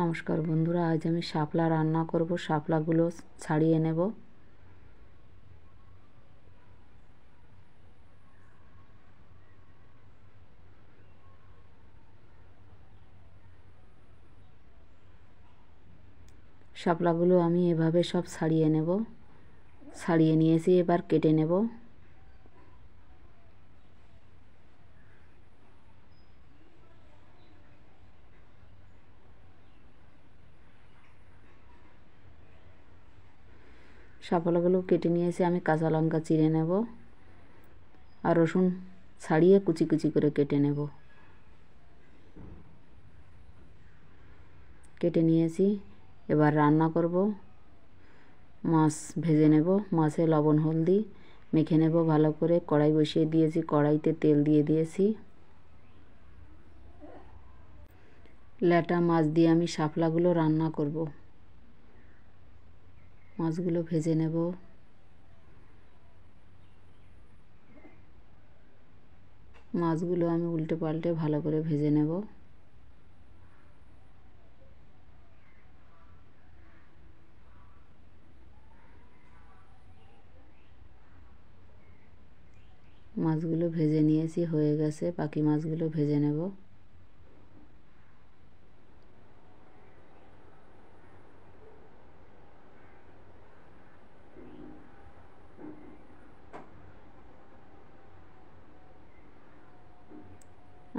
নমস্কার বন্ধুরা, আজ আমি শাপলা রান্না করব। শাপলাগুলো ছাড়িয়ে নেব। শাপলাগুলো আমি এভাবে সব ছাড়িয়ে নেব। ছাড়িয়ে নিয়েছি, এবার কেটে নেব। শাপলাগুলো কেটে নিয়েছি, আমি কাঁচা লঙ্কা চিড়ে নেব আর রসুন ছাড়িয়ে কুচি কুচি করে কেটে নেব। কেটে নিয়েছি, এবার রান্না করব। মাছ ভেজে নেব। মাছে লবণ হলদি মেখে নেব ভালো করে। কড়াই বসিয়ে দিয়েছি, কড়াইতে তেল দিয়ে দিয়েছি। ল্যাটা মাছ দিয়ে আমি শাপলাগুলো রান্না করব। মাছগুলো ভেজে নেব। মাছগুলো আমি উল্টে পাল্টে ভালো করে ভেজে নেব। মাছগুলো ভেজে নিয়েছি, হয়ে গেছে। বাকি মাছগুলো ভেজে নেব।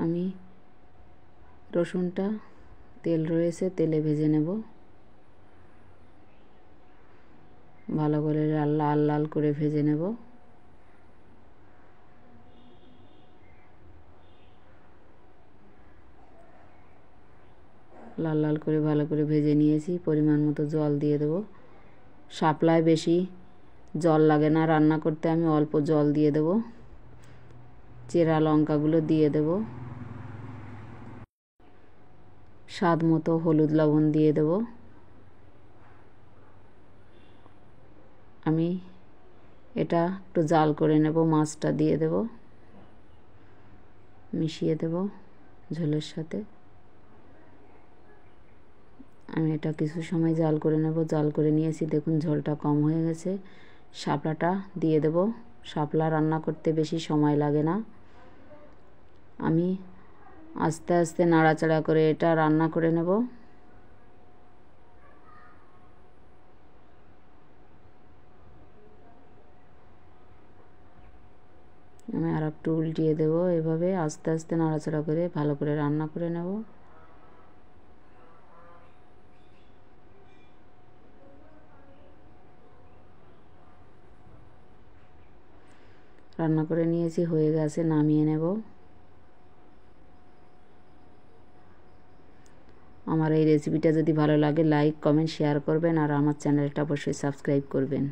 আমি রসুনটা তেল রয়েছে, তেলে ভেজে নেব ভালো করে। লাল লাল করে ভেজে নেব। লাল লাল করে ভালো করে ভেজে নিয়েছি। পরিমাণ মতো জল দিয়ে দেব। শাপলায় বেশি জল লাগে না রান্না করতে, আমি অল্প জল দিয়ে দেব। চেরা লঙ্কাগুলো দিয়ে দেব। স্বাদ মতো হলুদ লবণ দিয়ে দেব। আমি এটা একটু জাল করে নেব। মাছটা দিয়ে দেব, মিশিয়ে দেব ঝোলের সাথে। আমি এটা কিছু সময় জাল করে নেব। জাল করে নিয়েছি, দেখুন ঝোলটা কম হয়ে গেছে। শাপলাটা দিয়ে দেব। শাপলা রান্না করতে বেশি সময় লাগে না। আমি আস্তে আস্তে নাড়াচাড়া করে এটা রান্না করে নেব। আমি আর একটু উল্টিয়ে দেব। এভাবে আস্তে আস্তে নাড়াচাড়া করে ভালো করে রান্না করে নেব। রান্না করে নিয়েছি, হয়ে গেছে, নামিয়ে নেব। আমার এই রেসিপিটা যদি ভালো লাগে লাইক কমেন্ট শেয়ার করবেন আর আমার চ্যানেলটা অবশ্যই সাবস্ক্রাইব করবেন।